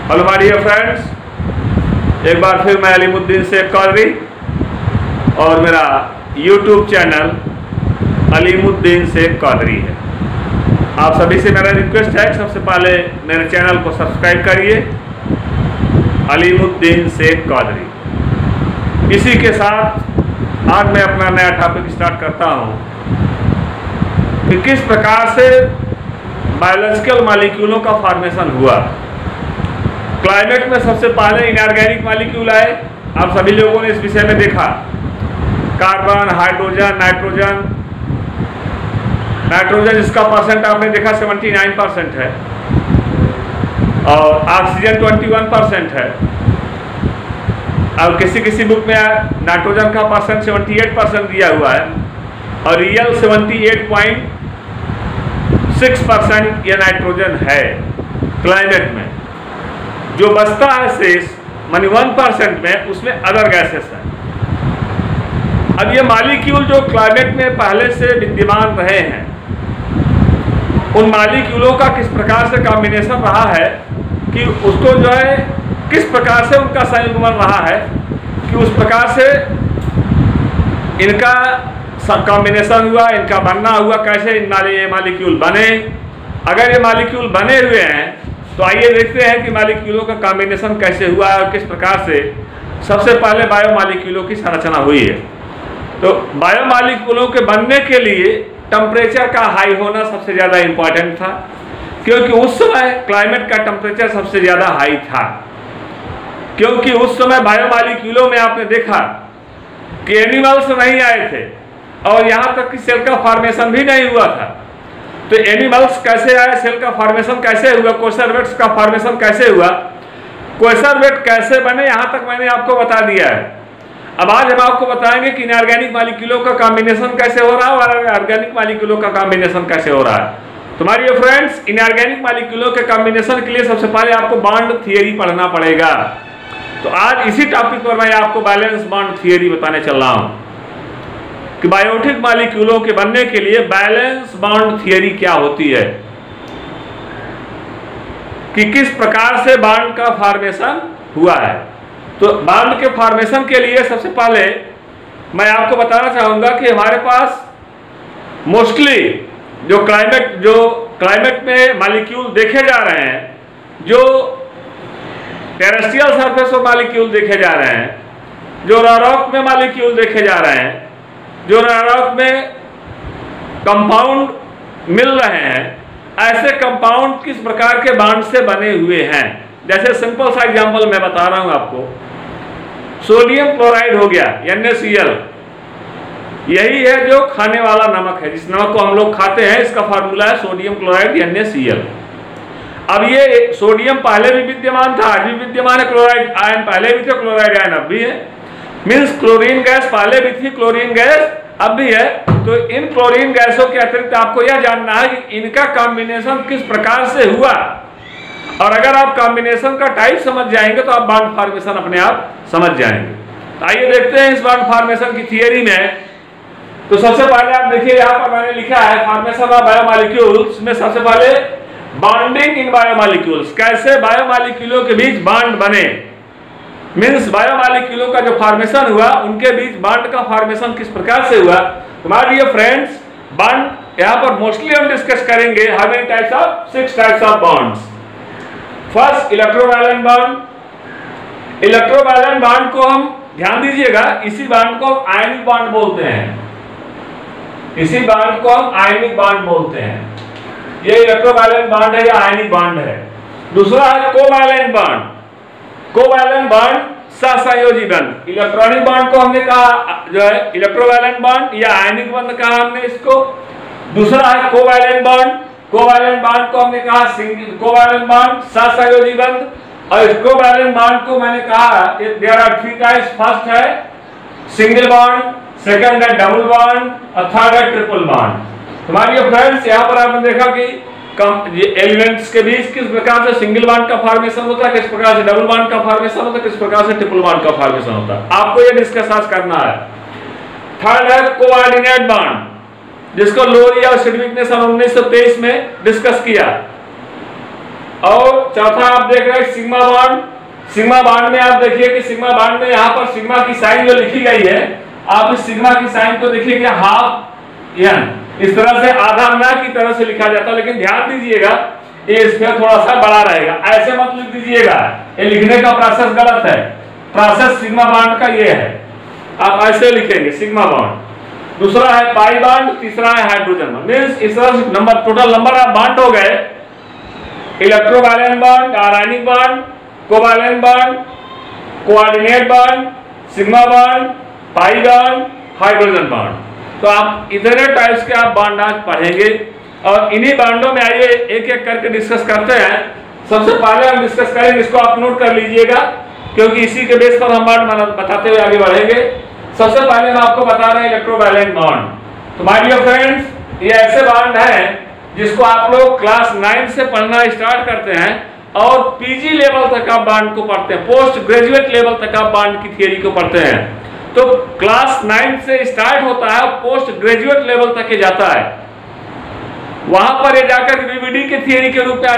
Hello my dear friends, एक बार फिर मैं अलीमुद्दीन शेख कादरी और मेरा यूट्यूब चैनल अलीमुद्दीन शेख कादरी है। आप सभी से मेरा रिक्वेस्ट है कि सबसे पहले मेरे चैनल को सब्सक्राइब करिए, अलीमुद्दीन शेख कादरी। इसी के साथ आज मैं अपना नया टॉपिक स्टार्ट करता हूँ कि किस प्रकार से बायोलॉजिकल मॉलिक्यूलों का फॉर्मेशन हुआ। क्लाइमेट में सबसे पहले इनऑर्गेनिक मॉलिक्यूल आए। आप सभी लोगों ने इस विषय में देखा, कार्बन, हाइड्रोजन, नाइट्रोजन इसका परसेंट आपने देखा 79% है और ऑक्सीजन 21% है। अब किसी बुक में नाइट्रोजन का परसेंट 78% दिया हुआ है और रियल 78.6% ये नाइट्रोजन है। क्लाइमेट में जो बचता है शेष मानी 1% में, उसमें अदर गैसेस है। अब ये मॉलिक्यूल जो क्लाइमेट में पहले से विद्यमान रहे हैं, उन मॉलिक्यूलों का किस प्रकार से कॉम्बिनेशन रहा है कि उसको जो है किस प्रकार से उनका संयुग्मन रहा है कि उस प्रकार से इनका कॉम्बिनेशन हुआ, इनका बनना हुआ, कैसे ये मॉलिक्यूल बने। अगर ये मॉलिक्यूल बने हुए हैं तो आइए देखते हैं कि मॉलिक्यूलों का कॉम्बिनेशन कैसे हुआ है और किस प्रकार से सबसे पहले बायोमॉलिक्यूलों की संरचना हुई है। तो बायोमॉलिक्यूलों के बनने के लिए टेम्परेचर का हाई होना सबसे ज़्यादा इम्पॉर्टेंट था, क्योंकि उस समय क्लाइमेट का टेम्परेचर सबसे ज़्यादा हाई था। क्योंकि उस समय बायोमॉलिक्यूलों में आपने देखा कि एनिमल्स नहीं आए थे और यहाँ तक कि सेल का फॉर्मेशन भी नहीं हुआ था। तो एनिमल्स कैसे आए, सेल का फॉर्मेशन कैसे हुआ, कोसर्वेट्स का फॉर्मेशन कैसे हुआ, कोसर्वेट कैसे बने, यहाँ तक मैंने आपको बता दिया है। अब आज हम आपको बताएंगे कि इनऑर्गेनिक मॉलिक्यूलों का कॉम्बिनेशन कैसे हो रहा है और ऑर्गेनिक मॉलिक्यूलों का कॉम्बिनेशन कैसे हो रहा है। तुम्हारी फ्रेंड्स, इनऑर्गेनिक मॉलिक्यूलों के कॉम्बिनेशन के लिए सबसे पहले आपको बॉन्ड थियरी पढ़ना पड़ेगा। तो आज इसी टॉपिक पर मैं आपको बैलेंस बॉन्ड थियरी बताने चल रहा हूँ कि बायोटिक मॉलिक्यूलों के बनने के लिए बैलेंस बॉन्ड थियरी क्या होती है, कि किस प्रकार से बॉन्ड का फॉर्मेशन हुआ है। तो बॉन्ड के फॉर्मेशन के लिए सबसे पहले मैं आपको बताना चाहूंगा कि हमारे पास मोस्टली जो क्लाइमेट में मॉलिक्यूल देखे जा रहे हैं, जो टेरेस्ट्रियल सरफेस पर मॉलिक्यूल देखे जा रहे हैं, जो रॉक में मॉलिक्यूल देखे जा रहे हैं, जो रॉक में कंपाउंड मिल रहे हैं, ऐसे कंपाउंड किस प्रकार के बॉन्ड से बने हुए हैं। जैसे सिंपल सा एग्जांपल मैं बता रहा हूं आपको, सोडियम क्लोराइड हो गया NaCl, यही है जो खाने वाला नमक है, जिस नमक को हम लोग खाते हैं, इसका फार्मूला है सोडियम क्लोराइड NaCl। अब ये सोडियम पहले भी विद्यमान था, आज भी विद्यमान है। क्लोराइड आयन पहले भी थे, क्लोराइड आयन अब भी है। मीन्स क्लोरीन गैस पहले भी थी, क्लोरीन गैस अब भी है। तो इन क्लोरीन गैसों के अतिरिक्त आपको यह जानना है कि इनका कॉम्बिनेशन किस प्रकार से हुआ, और अगर आप कॉम्बिनेशन का टाइप समझ जाएंगे तो आप बॉन्ड फॉर्मेशन अपने आप समझ जाएंगे। आइए देखते हैं इस बॉन्ड फॉर्मेशन की थियरी में। तो सबसे पहले आप देखिए, यहाँ पर मैंने लिखा है फॉर्मेशन ऑफ बायोमॉलिक्यूल्स में सबसे पहले बॉन्डिंग इन बायोमॉलिक्यूल्स, कैसे बायोमॉलिक्यूलों के बीच बॉन्ड बने। मीन्स बायोमॉलिक्यूलों का जो फॉर्मेशन हुआ, उनके बीच बॉन्ड का फॉर्मेशन किस प्रकार से हुआ। हमारे डियर फ्रेंड्स, बॉन्ड यहाँ पर मोस्टली हम डिस्कस करेंगे how many types of 6 types of bonds. First electrovalent bond. Electrovalent bond को हम ध्यान दीजिएगा, इसी बॉन्ड को आयनिक बॉन्ड बोलते हैं। इसी बॉन्ड को हम आयनिक बॉन्ड बोलते हैं। ये इलेक्ट्रोवैलेंट बॉन्ड है या आयनिक बॉन्ड है। दूसरा है कोवैलेंट बॉन्ड। कोवैलेंट बॉन्ड सहसंयोजी बॉन्ड। इलेक्ट्रॉनिक बॉन्ड को हमने कहा जो है इलेक्ट्रोवैलेंट बॉन्ड या आयनिक बॉन्ड कहा हमने इसको। दूसरा है कोवैलेंट बॉन्ड। कोवैलेंट बॉन्ड को हमने कहा सिंगल कोवैलेंट बॉन्ड, सहसंयोजी बॉन्ड। और इस कोवैलेंट बॉन्ड को मैंने कहा देयर आर 3 टाइप्स। फर्स्ट है सिंगल बॉन्ड, सेकंड है डबल बॉन्ड और थर्ड है ट्रिपल बॉन्ड। हमारे फ्रेंड्स, यहाँ पर आपने देखा कि एलिमेंट्स के बीच किस प्रकार से सिंगल बॉन्ड का फॉर्मेशन होता है, किस प्रकार से डबल बॉन्ड का फॉर्मेशन होता है, किस प्रकार से ट्रिपल बॉन्ड का फॉर्मेशन होता है। आपको ये डिस्कस आज करना है। थर्ड है कोऑर्डिनेट बॉन्ड, जिसको लोरी और सिडविक ने सन 1923 में डिस्कस किया। और चौथा आप देख रहे हैं सिग्मा बॉन्ड। सिग्मा बॉन्ड में आप देखिए कि सिग्मा बॉन्ड में यहाँ पर सिग्मा की साइन जो लिखी गई है, आप इस सिग्मा की साइन को देखिए कि हाफ एन, इस तरह से आधा ना की तरह से लिखा जाता है, लेकिन ध्यान दीजिएगा ये इसमें थोड़ा सा बड़ा रहेगा, ऐसे मत लिख दीजिएगा, ये लिखने का प्रोसेस गलत है। प्रोसेस सिग्मा बॉन्ड का ये है, आप ऐसे लिखेंगे सिग्मा बॉन्ड। दूसरा है पाई बॉन्ड, तीसरा है हाइड्रोजन बॉन्ड। मींस इस तरह से number total number of bond हो गए, electrovalent bond, ionic bond, covalent bond, coordinate bond, sigma bond, pi bond, hydrogen bond. तो आप इतने टाइप्स के आप बॉन्ड आज पढ़ेंगे और इन्हीं बॉन्डों में आइए एक एक करके डिस्कस करते हैं। सबसे पहले हम डिस्कस करेंगे, इसको आप नोट कर लीजिएगा क्योंकि इसी के बेस पर हम बॉन्ड बताते हुए आगे बढ़ेंगे। सबसे पहले हम आपको बता रहे हैं इलेक्ट्रोवैलेंट बॉन्ड। तो माय डियर फ्रेंड्स, ये ऐसे बॉन्ड हैं जिसको आप लोग क्लास 9 से पढ़ना स्टार्ट करते हैं और पीजी लेवल तक आप बॉन्ड को पढ़ते हैं, पोस्ट ग्रेजुएट लेवल तक आप बॉन्ड की थियरी को पढ़ते हैं। तो क्लास 9 से स्टार्ट होता है और पोस्ट ग्रेजुएट लेवल तक ये जाता है। वहां पर ये जाकर वीवीडी के थियरी के रूप में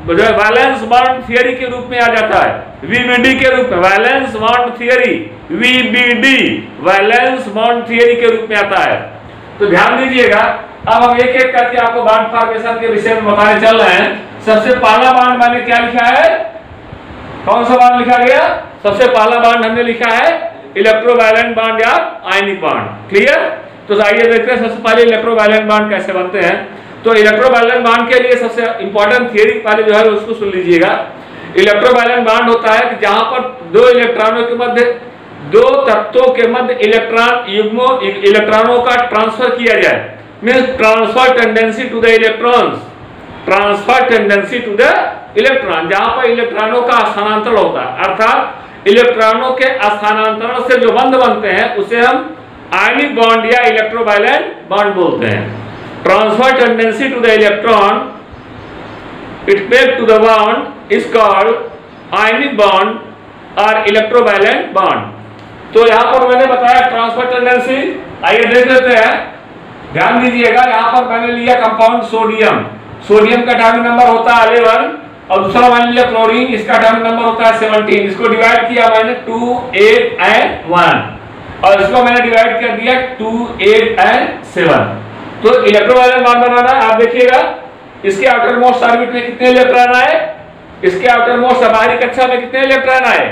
वैलेंस बॉन्ड थियरी के रूप में आ जाता है, वीवीडी के रूप में valence bond theory, VBD valence bond theory के रूप में आता है। तो ध्यान दीजिएगा, अब हम एक एक करके आपको बॉन्ड फॉर्मेशन के विषय में बताने चल रहे हैं। सबसे पहला बॉन्ड मैंने क्या लिखा है, कौन सा बॉन्ड लिखा गया? सबसे पहला बॉन्ड हमने लिखा है इलेक्ट्रोवैलेंट बॉन्ड या आयनिक बॉन्ड। क्लियर? तो आइए देखते हैं सबसे पहले इलेक्ट्रोवैलेंट बॉन्ड कैसे बनते हैं। तो इलेक्ट्रोवैलेंट बॉन्ड के लिए सबसे इंपॉर्टेंट थियरी पहले जो है उसको सुन लीजिएगा। इलेक्ट्रोवैलेंट बॉन्ड होता है कि जहां पर दो इलेक्ट्रॉनों के मध्य, दो तत्वों के मध्य इलेक्ट्रॉन युग्मों इलेक्ट्रॉनों का ट्रांसफर किया जाए। Means transfer tendency to the electrons, transfer tendency to the electron, जहां पर इलेक्ट्रॉनों का स्थानांतरण होता है, अर्थात इलेक्ट्रॉनों के स्थानांतरण से जो बंध बनते हैं उसे हम आयनिक बॉन्ड या इलेक्ट्रोवैलेंट बॉन्ड बोलते हैं। Transfer tendency to the electron it pack to the bond is called ionic bond और इलेक्ट्रोवैलेंट बॉन्ड। तो यहां पर मैंने बताया ट्रांसफर टेंडेंसी, आइए देख लेते हैं। ध्यान दीजिएगा, यहां पर मैंने लिया कंपाउंड सोडियम, सोडियम का एटॉमिक नंबर होता है 11 और दूसरा मैंने लिया क्लोरीन, इसका एटॉमिक नंबर होता है 17। इसको डिवाइड किया मैंने 2, 8 एंड 1 और इसको मैंने डिवाइड कर दिया 2, 8 एंड 7। तो इलेक्ट्रोवैलेंट बॉन्ड बनाना है। आप देखिएगा इसके आउटर मोस्ट ऑर्बिट में कितने इलेक्ट्रॉन आए, इसके आउटर मोस्ट बाहरी कक्षा में कितने इलेक्ट्रॉन आए,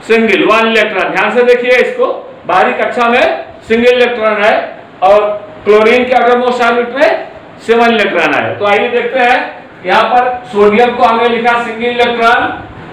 सिंगल 1 इलेक्ट्रॉन। ध्यान से देखिए इसको, बाहरी कक्षा में सिंगल इलेक्ट्रॉन आए और क्लोरीन के आउटर मोस्ट ऑर्बिट में 7 इलेक्ट्रॉन आए। तो आइए देखते हैं, यहाँ पर सोडियम को हमने लिखा सिंगल इलेक्ट्रॉन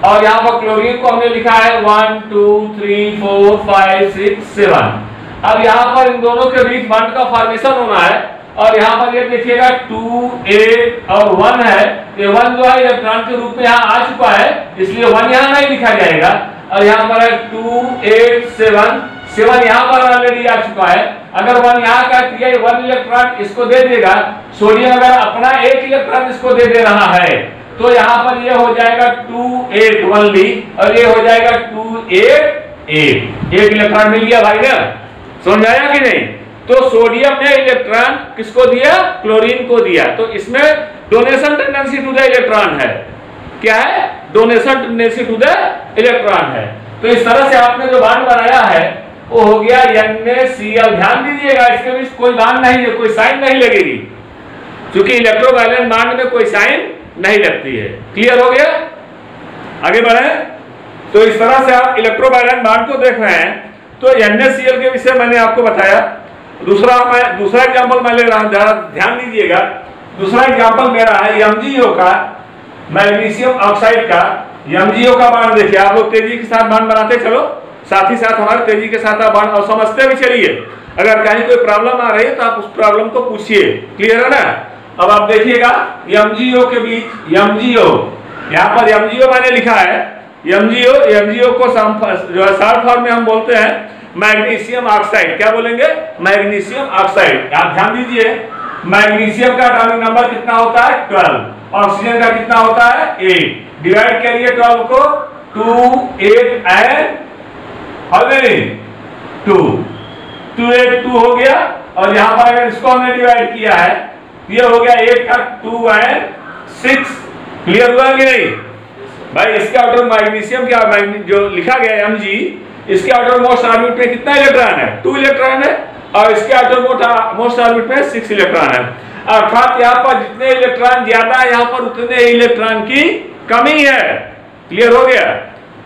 और यहाँ पर क्लोरीन को हमने लिखा है 1, 2, 3, 4, 5, 6, 7। अब यहाँ पर इन दोनों के बीच बॉन्ड का फॉर्मेशन होना है और यहाँ पर ये देखिएगा 2, 8 और 1 है। ये 1 जो है इलेक्ट्रॉन के रूप में यहाँ आ चुका है, इसलिए 1 यहाँ नहीं लिखा जाएगा। और यहाँ पर है 2, 8, 7, 7 यहाँ पर ऑलरेडी आ चुका है। अगर 1 यहाँ का दिया 1 इलेक्ट्रॉन इसको दे देगा, सोडियम अगर अपना 1 इलेक्ट्रॉन इसको दे दे रहा है तो यहाँ पर ये हो जाएगा 2, 8 ओनली और ये हो जाएगा 2, 8, 8। 1 इलेक्ट्रॉन मिल गया भाई ना, समझ आया कि नहीं? तो सोडियम ने इलेक्ट्रॉन किसको दिया, क्लोरीन को दिया। तो इसमें donation tendency to the electron है। क्या है? Donation tendency to the electron है। तो इस तरह से आपने जो बॉन्ड बनाया है वो हो गया NaCl। ध्यान दीजिएगा इसके बीच कोई बॉन्ड नहीं है, कोई साइन नहीं लगेगी, क्योंकि इलेक्ट्रोवैलेंट बॉन्ड में कोई साइन नहीं लगती है। क्लियर हो गया? आगे बढ़े। तो इस तरह से आप इलेक्ट्रोवैलेंट बॉन्ड को देख रहे हैं। तो NaCl के विषय मैंने आपको बताया। दूसरा एग्जाम्पल मैं ले रहा हूं, ध्यान दीजिएगा। दूसरा एग्जाम्पल मेरा है MgO का, मैग्नीशियम ऑक्साइड का। MgO का बॉन्ड देखिए, आप लोग तेजी के साथ बॉन्ड बनाते चलो, साथ ही साथ हमारे तेजी के साथ आप बॉन्ड और समझते भी चलिए। अगर कहीं कोई प्रॉब्लम आ रही है तो आप उस प्रॉब्लम को पूछिए। क्लियर है ना? अब आप देखिएगा MgO के बीच MgO, यहाँ पर MgO मैंने लिखा है। MgO को जो है शॉर्ट फॉर्म में हम बोलते हैं मैग्नीशियम ऑक्साइड। क्या बोलेंगे? Magnesium oxide. आप ध्यान दीजिए, मैग्नीशियम का एटॉमिक नंबर कितना होता है 12, ऑक्सीजन का कितना होता है 8। डिवाइड करिए 12 को 2, 8 एंड 2, 2, 8, 2 हो गया। और यहाँ पर अगर इसको हमने डिवाइड किया है, ये हो गया 8 का 2 एंड 6 क्लियर हुआ कि नहीं भाई? इसके आउटर मैग्नीशियम क्या जो लिखा गया Mg, इसके आउटर मोस्ट ऑर्बिट में कितना इलेक्ट्रॉन है? 2 इलेक्ट्रॉन है, और इसके आउटर मोस्ट ऑर्बिट में 6 इलेक्ट्रॉन है। अर्थात यहाँ पर जितने इलेक्ट्रॉन ज्यादा है यहाँ पर उतने इलेक्ट्रॉन की कमी है। क्लियर हो गया?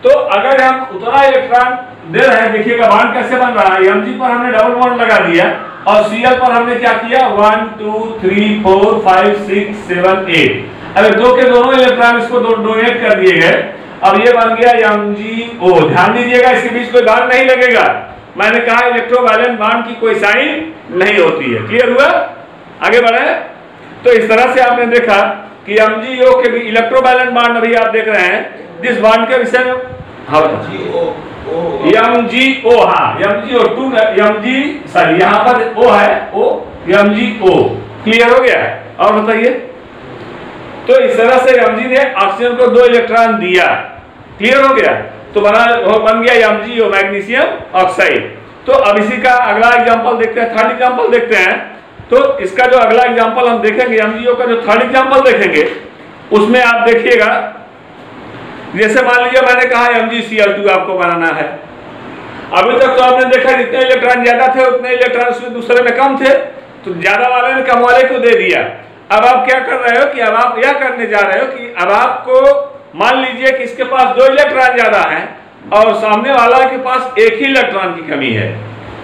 तो अगर हम उतना इलेक्ट्रॉन दे रहे हैं, देखिएगा बॉन्ड कैसे बन रहा है। Mg पर हमने डबल बॉन्ड लगा दिया और Cl पर हमने क्या किया, 1 2 3 4 5 6 7 8। अगर दो के दोनों इलेक्ट्रॉन इसको डोनेट कर दिए गए, अब ये बन गया MgO। ध्यान दीजिएगा, इसके बीच कोई बॉन्ड नहीं लगेगा। मैंने कहा इलेक्ट्रोवैलेंट बॉन्ड की कोई साइन नहीं होती है। क्लियर हुआ? आगे बढ़े। तो इस तरह से आपने देखा कि MgO के भी इलेक्ट्रोवैलेंट बॉन्ड अभी आप देख रहे हैं। जिस बॉन्ड के विषय में MgO, हाँ MgO2 Mg सॉरी यहाँ पर O है, O MgO। क्लियर हो गया? और बताइए। तो इस तरह से Mg ने ऑक्सीजन को 2 इलेक्ट्रॉन दिया। क्लियर हो गया? तो बन गया MgO, मैग्नीशियम ऑक्साइड। तो अब इसी का अगला एग्जांपल देखते हैं, थर्ड एग्जांपल देखते हैं। तो इसका जो अगला एग्जांपल हम देखेंगे, MgO का जो थर्ड एग्जांपल देखेंगे, उसमें आप देखिएगा, जैसे मान लीजिए मैंने कहा MgCl2 आपको बनाना है। अभी तक तो आपने देखा जितने इलेक्ट्रॉन ज्यादा थे उतने इलेक्ट्रॉन उसमें दूसरे में कम थे, तो ज्यादा वाले ने कम वाले को दे दिया। अब आप क्या कर रहे हो कि अब आप यह करने जा रहे हो कि अब आपको मान लीजिए कि इसके पास 2 इलेक्ट्रॉन ज्यादा है और सामने वाला के पास 1 ही इलेक्ट्रॉन की कमी है,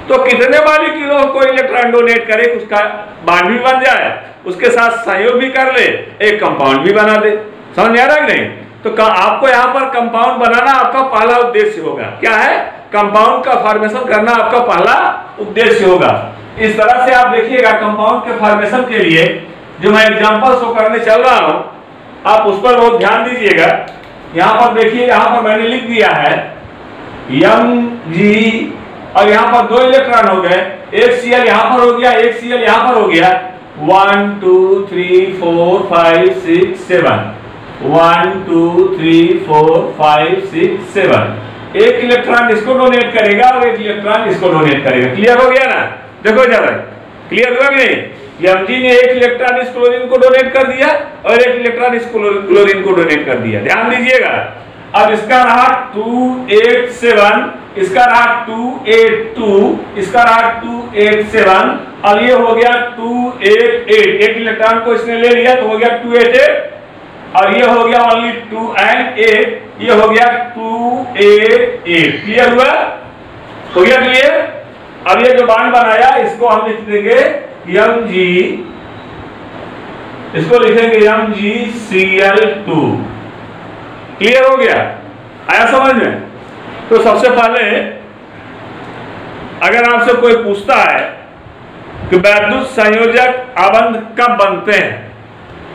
तो कितने मॉलिक्यूलों को इलेक्ट्रॉन डोनेट करे, उसका बॉन्ड भी बन जाए, उसके साथ संयोग भी कर ले, एक कंपाउंड भी बना दे। समझ में आ रहा है नहीं? तो आपको यहाँ पर कंपाउंड बनाना आपका पहला उद्देश्य होगा। क्या है? कंपाउंड का फॉर्मेशन करना आपका पहला उद्देश्य होगा। इस तरह से आप देखिएगा कंपाउंड के फॉर्मेशन के लिए जो मैं एग्जांपल शो करने चल रहा हूं, आप उस पर बहुत ध्यान दीजिएगा। यहाँ पर देखिए, यहाँ पर मैंने लिख दिया है Mg, और यहाँ पर 2 इलेक्ट्रॉन हो गए, एक Cl यहाँ पर हो गया, एक Cl यहाँ पर हो गया। 1 2 3 4 5 6 7 1 2 3 4 5 6 7। एक इलेक्ट्रॉन इसको डोनेट करेगा और एक इलेक्ट्रॉन इसको डोनेट करेगा। क्लियर हो गया ना? देखो जरा, क्लियर हुआ कि नहीं? Mg ने एक इलेक्ट्रॉन इस क्लोरीन को डोनेट कर दिया और एक इलेक्ट्रॉन इस क्लोरीन को डोनेट कर दिया। ध्यान दीजिएगा। अब इसका रहा 2 8 7, इसका रहा 2 8 2, इसका रहा 2 8 7, और ये हो गया 2 8 8। एक इलेक्ट्रॉन को इसने ले लिया तो हो गया 2 8 8, और ये हो गया ओनली 2 and 8, ये हो गया 2 8 8। क्लियर हुआ? हो गया क्लियर? अब ये जो बॉन्ड बनाया इसको हम लिख देंगे Mg, इसको लिखेंगे MgCl2। क्लियर हो गया? आया समझ में? तो सबसे पहले अगर आपसे कोई पूछता है कि वैद्युत संयोजक आबंध कब बनते हैं,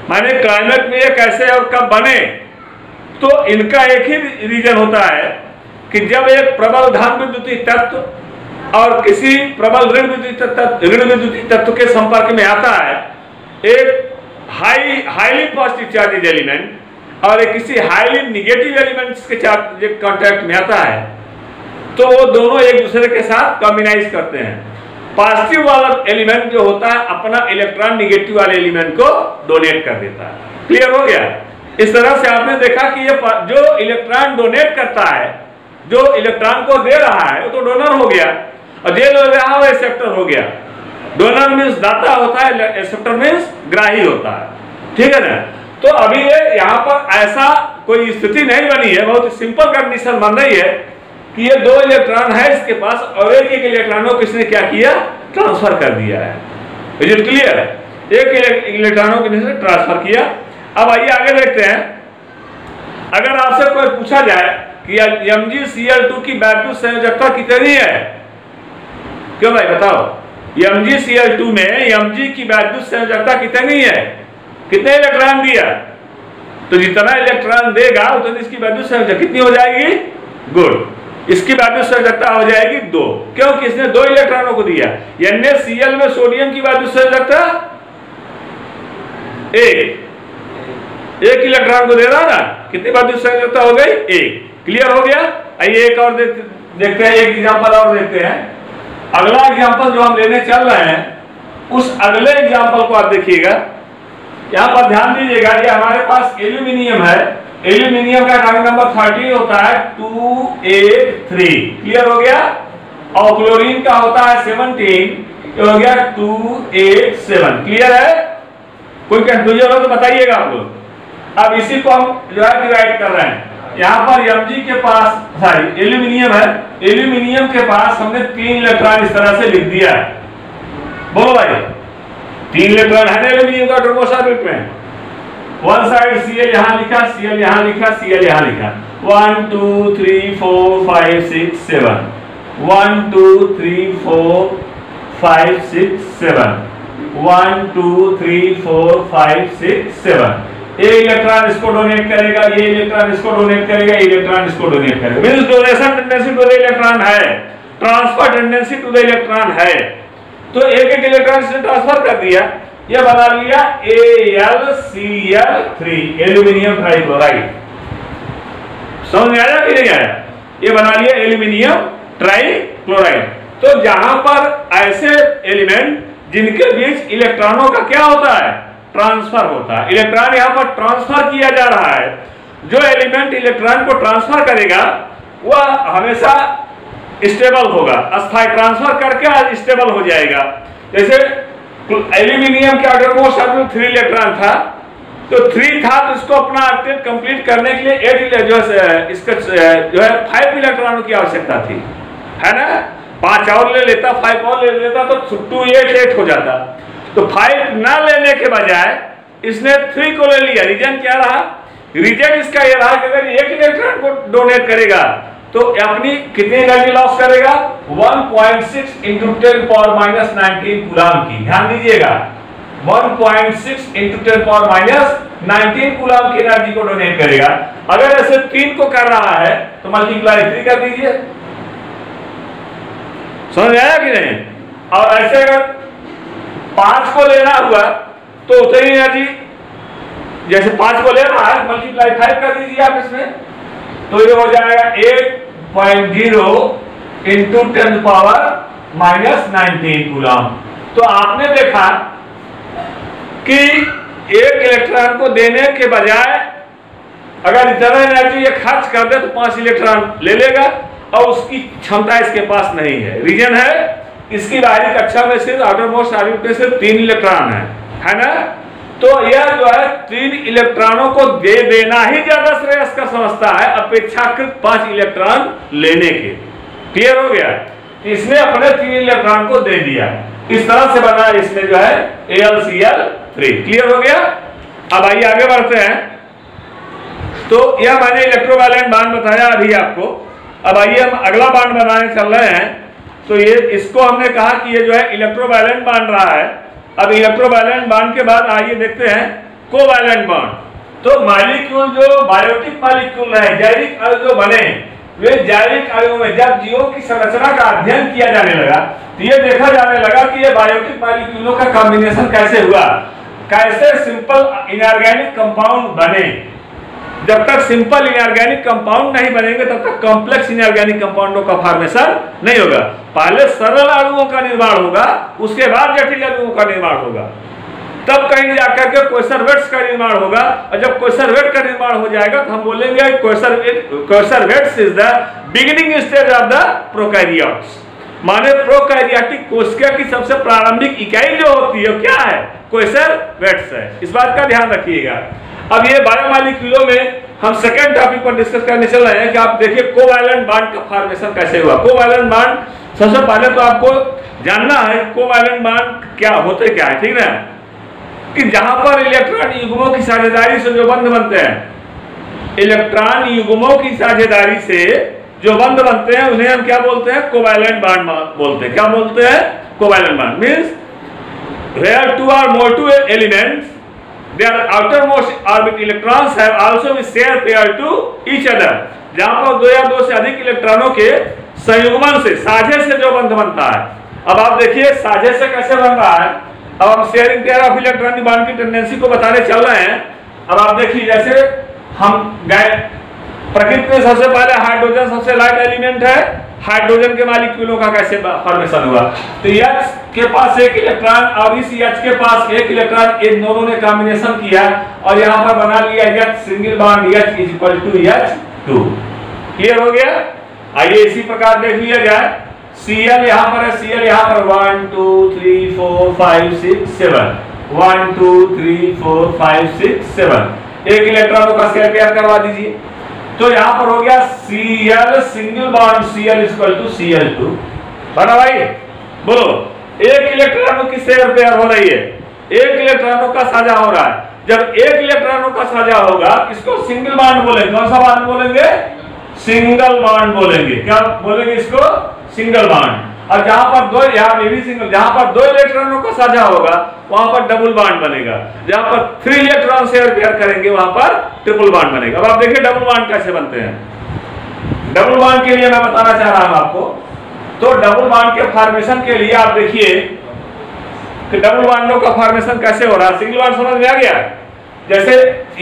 माने क्लाइमेट में ये कैसे और कब बने, तो इनका एक ही रीजन होता है कि जब एक प्रबल धन विद्युतीय तत्व और किसी प्रबल ऋण विद्युतीय तत्व के संपर्क में आता है, एक हाईली पॉजिटिव चार्ज एलिमेंट और एक किसी हाईली निगेटिव एलिमेंट्स के कांटेक्ट में आता है, तो वो दोनों एक दूसरे के साथ कॉम्बिनाइज करते हैं। पॉजिटिव वाला एलिमेंट जो होता है अपना इलेक्ट्रॉन निगेटिव वाले एलिमेंट को डोनेट कर देता है। क्लियर हो गया? इस तरह से आपने देखा कि ये जो इलेक्ट्रॉन डोनेट करता है, जो इलेक्ट्रॉन को दे रहा है वो तो डोनर हो गया, और जो ले रहा है वो एक्सेप्टर हो गया। डोनर मीन्स दाता होता है, एक्सेप्टर मीन्स ग्राही होता है। ठीक है ना? तो अभी ये यहाँ पर ऐसा कोई स्थिति नहीं बनी है, बहुत सिंपल कंडीशन बन रही है कि ये 2 इलेक्ट्रॉन है इसके पास और एक इलेक्ट्रॉन को किसने क्या किया, ट्रांसफर कर दिया है। Is it clear? एक इलेक्ट्रॉनों को किसने ट्रांसफर किया। अब आइए आगे देखते हैं। अगर आपसे कोई पूछा जाए कि MgCl2 की वैद्युत संयोजकता कितनी है, क्यों भाई बताओ, MgCl2 में Mg की वैद्युत संयोजकता कितनी है, कितने इलेक्ट्रॉन दिया, तो जितना इलेक्ट्रॉन देगा उतनी इसकी वैद्युत संयोजकता कितनी हो जाएगी? गुड, इसकी वैद्युत संयोजकता हो जाएगी 2, क्योंकि इसने 2 इलेक्ट्रॉनों को दिया। NaCl में सोडियम की वैद्युत संयोजकता 1 इलेक्ट्रॉन को दे रहा ना, कितनी वैद्युत संयोजकता हो गई? 1। क्लियर हो गया? आइए एक और देखते हैं, एक एग्जांपल और देखते हैं। अगला एग्जांपल जो हम लेने चल रहे हैं, उस अगले एग्जांपल को आप देखिएगा। यहाँ पर ध्यान दीजिएगा, ये हमारे पास एल्यूमिनियम है, एल्यूमिनियम का एटॉमिक नंबर 13 होता है 283, क्लियर हो गया। और क्लोरीन का होता है 17, ये हो गया 287, क्लियर है। कोई कंफ्यूजन हो तो बताइएगा आप लोग। अब इसी को हम जो है डिवाइड कर रहे हैं। यहाँ पर Mg के पास सॉरी एल्यूमिनियम है, एल्यूमिनियम के पास हमने 3 इलेक्ट्रॉन इस तरह से लिख दिया है। बोलो भाई, 3 इलेक्ट्रॉन है ना एल्यूमिनियम का एटॉमिक ऑर्बिट में। वन साइड Cl यहाँ लिखा, Cl यहाँ लिखा, Cl यहाँ लिखा। 1 2 3 4 5 6 7, 1 2 3 4 5 6 7, 1 2 3 4 5 6 7। ये इलेक्ट्रॉन इसको डोनेट करेगा, ये इलेक्ट्रॉन इसको डोनेट करेगा, ये इलेक्ट्रॉन इसको डोनेट करेगा। Means donation tendency to the electron है, transfer tendency to the electron है। तो एक एक इलेक्ट्रॉन इसने ट्रांसफर कर दिया, ये बना लिया AlCl3 एल्यूमिनियम ट्राइक्लोराइड। समझ में आया कि नहीं आया? ये बना लिया एल्यूमिनियम ट्राइक्लोराइड। तो जहां पर ऐसे एलिमेंट जिनके बीच इलेक्ट्रॉनों का क्या होता है, ट्रांसफर होता है, इलेक्ट्रॉन यहाँ पर ट्रांसफर किया जा रहा है। जो एलिमेंट इलेक्ट्रॉन को ट्रांसफर करेगा वह हमेशा स्टेबल होगा, अस्थायी ट्रांसफर करके स्टेबल हो जाएगा। जैसे एल्यूमिनियम के आउटरमोस्ट ऑर्बिट में 3 इलेक्ट्रॉन था, तो 3 था, तो इसको अपना ऑक्टेट कंप्लीट करने के लिए 8 जो है 5 इलेक्ट्रॉनों की आवश्यकता थी, है ना। 5 और ले लेता, 5 और ले लेता तो 2 8 हो जाता। तो 5 ना लेने के बजाय इसने 3 को ले लिया। रीजन क्या रहा? रीजन इसका ये रहा कि अगर एक इलेक्ट्रॉन को डोनेट करेगा तो अपनी कितनी एनर्जी लॉस करेगा? 1.6 × 10⁻19 कूलम की। ध्यान दीजिएगा, 1.6 × 10⁻19 कूलम की एनर्जी को डोनेट करेगा। अगर ऐसे 3 को कर रहा है तो मल्टीप्लाई 3 कर दीजिए। समझ आया कि नहीं? और ऐसे अगर 5 को लेना हुआ तो उतनी एनर्जी, जैसे 5 को ले रहा है मल्टीप्लाई 5 कर दीजिए आप इसमें, तो ये हो जाएगा 8.0 × 10⁻19 कूलम। तो आपने देखा कि एक इलेक्ट्रॉन को देने के बजाय अगर इतना एनर्जी ये खर्च कर दे तो 5 इलेक्ट्रॉन ले लेगा, और उसकी क्षमता इसके पास नहीं है। रीजन है इसकी बाहरी कक्षा में सिर्फ आउटरमोस्ट ऑर्बिट में सिर्फ 3 इलेक्ट्रॉन है ना। तो यह जो है 3 इलेक्ट्रॉनों को दे देना ही ज्यादा श्रेयस्कर समझता है अपेक्षाकृत 5 इलेक्ट्रॉन लेने के। क्लियर हो गया? इसने अपने 3 इलेक्ट्रॉन को दे दिया, इस तरह से बना इसमें जो है AlCl3। क्लियर हो गया? अब आइए आगे बढ़ते हैं। तो यह मैंने इलेक्ट्रोवैलेंट बॉन्ड बताया अभी आपको। अब आइए हम अगला बॉन्ड बनाने चल रहे हैं। तो ये इसको हमने कहा कि ये जो है इलेक्ट्रोवैलेंट बॉन्ड रहा है। अब इलेक्ट्रोवैलेंट बॉन्ड के बाद आइए देखते हैं कोवैलेंट बॉन्ड। तो मॉलिक्यूल जो बायोटिक मॉलिक्यूल है, जैविक अणु जो बने, वे जैविक अणुओं में जब जीवों की संरचना का अध्ययन किया जाने लगा तो ये देखा जाने लगा कि ये बायोटिक मॉलिक्यूलों का कॉम्बिनेशन कैसे हुआ, कैसे सिंपल इनऑर्गेनिक कंपाउंड बने। जब तक सिंपल इनऑर्गेनिक कंपाउंड नहीं बनेंगे तब तक कॉम्प्लेक्स इनऑर्गेनिक कंपाउंडों का फॉर्मेशन नहीं होगा। पहले सरल अणुओं का निर्माण होगा, उसके बाद जटिल अणुओं का निर्माण होगा, तब कहीं जाकर के कोसर्वेट्स का निर्माण होगा। और जब कोसर्वेट का निर्माण हो जाएगा तो हम बोलेंगे coacervates is the beginning stage of the prokaryotes. माने प्रोकैरियोटिक कोशिका की सबसे प्रारंभिक इकाई जो होती है क्या है? कोसर्वेट्स है। इस बात का ध्यान रखिएगा। अब ये बायोमॉलिक्यूलों में हम सेकंड टॉपिक पर डिस्कस करने चल रहे हैं कि आप देखिए कोवैलेंट बॉन्ड का फॉर्मेशन कैसे हुआ। कोवैलेंट बॉन्ड सबसे पहले तो आपको जानना है कोवैलेंट बॉन्ड क्या होते क्या है, ठीक ना। कि जहां पर इलेक्ट्रॉन युग्मों की साझेदारी से जो बंध बनते हैं, इलेक्ट्रॉन युग्मों की साझेदारी से जो बंध बनते हैं उन्हें हम क्या बोलते हैं? कोवैलेंट बॉन्ड बोलते हैं। क्या बोलते हैं? Covalent bond means where 2 or more elements their outermost orbit electrons have also been share pair to each other। जहां पर 2 या 2 से अधिक इलेक्ट्रॉनों के संयुग्मन से, साझे से जो बंध बनता है। अब आप देखिए साझे से कैसे बन रहा है। अब हम sharing pair of electronic bond की टेंडेंसी को बताने चल रहे हैं। अब आप देखिए जैसे हम गए प्रकृति में सबसे पहले हाइड्रोजन सबसे लाइट एलिमेंट है, हाइड्रोजन के मॉलिक्यूलों का कैसे फॉर्मेशन हुआ। तो H के पास एक इलेक्ट्रॉन और इस H के पास एक इलेक्ट्रॉन, इन दोनों ने कॉम्बिनेशन किया और यहाँ पर बना लिया H single bond H is equal to H2। Clear हो गया। आइए इसी प्रकार देख लिया जाए। Cl यहाँ पर है, Cl यहाँ पर 1 2 3 4 5 6 7 1 2 3 4 5 6 7 एक इलेक्ट्रॉनों का शेयर पेयर करवा दीजिए। तो यहां पर हो गया Cl single bond Cl equal to Cl2। बना भाई, बोलो एक इलेक्ट्रॉनों की शेयर पेयर हो रही है, एक इलेक्ट्रॉनों का साझा हो रहा है। जब एक इलेक्ट्रॉनों का साझा होगा इसको सिंगल बॉन्ड बोलेंगे। कौन सा बॉन्ड बोलेंगे? सिंगल बॉन्ड बोलेंगे। क्या बोलेंगे इसको? Single bond. और जहां पर दो, यहाँ भी सिंगल, जहां पर दो इलेक्ट्रॉनों का साझा होगा वहां पर डबल बॉन्ड बनेगा। जहां पर 3 इलेक्ट्रॉन शेयर पेयर करेंगे वहां पर ट्रिपल बॉन्ड बनेगा। अब आप देखिए डबल बॉन्ड कैसे बनते हैं। डबल बॉन्ड के लिए मैं बताना चाह रहा हूं आपको। तो डबल बॉन्ड के फॉर्मेशन के लिए आप देखिए कि डबल बॉन्डों का फॉर्मेशन कैसे हो रहा है। सिंगल बॉन्ड समझ में आ गया। जैसे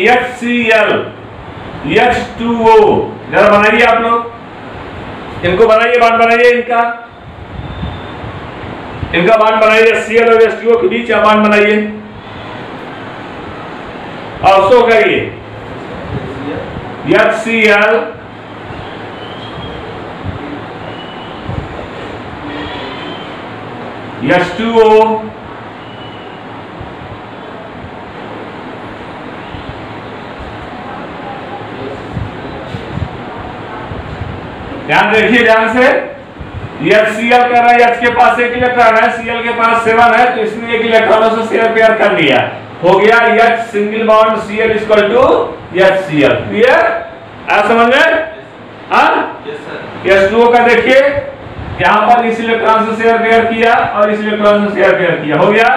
HCl H2O, जरा बनाइए आप लोग, इनको बनाइए, बॉन्ड बनाइए, इनका बॉन्ड बनाइए। Cl और H2O के बीच बॉन्ड बनाइए और शो करिए। HCl H2O ध्यान देखिए ध्यान से। HCl कर रहा है, H के पास एक इलेक्ट्रॉन है, Cl के पास 7 है, तो इसने एक इलेक्ट्रॉनों से शेयर पेयर कर लिया। हो गया H single bond Cl equal to HCl। Clear? आप समझ में? H2O का देखिए यहां पर इस इलेक्ट्रॉन से शेयर पेयर किया और इस इलेक्ट्रॉन से शेयर पेयर किया। हो गया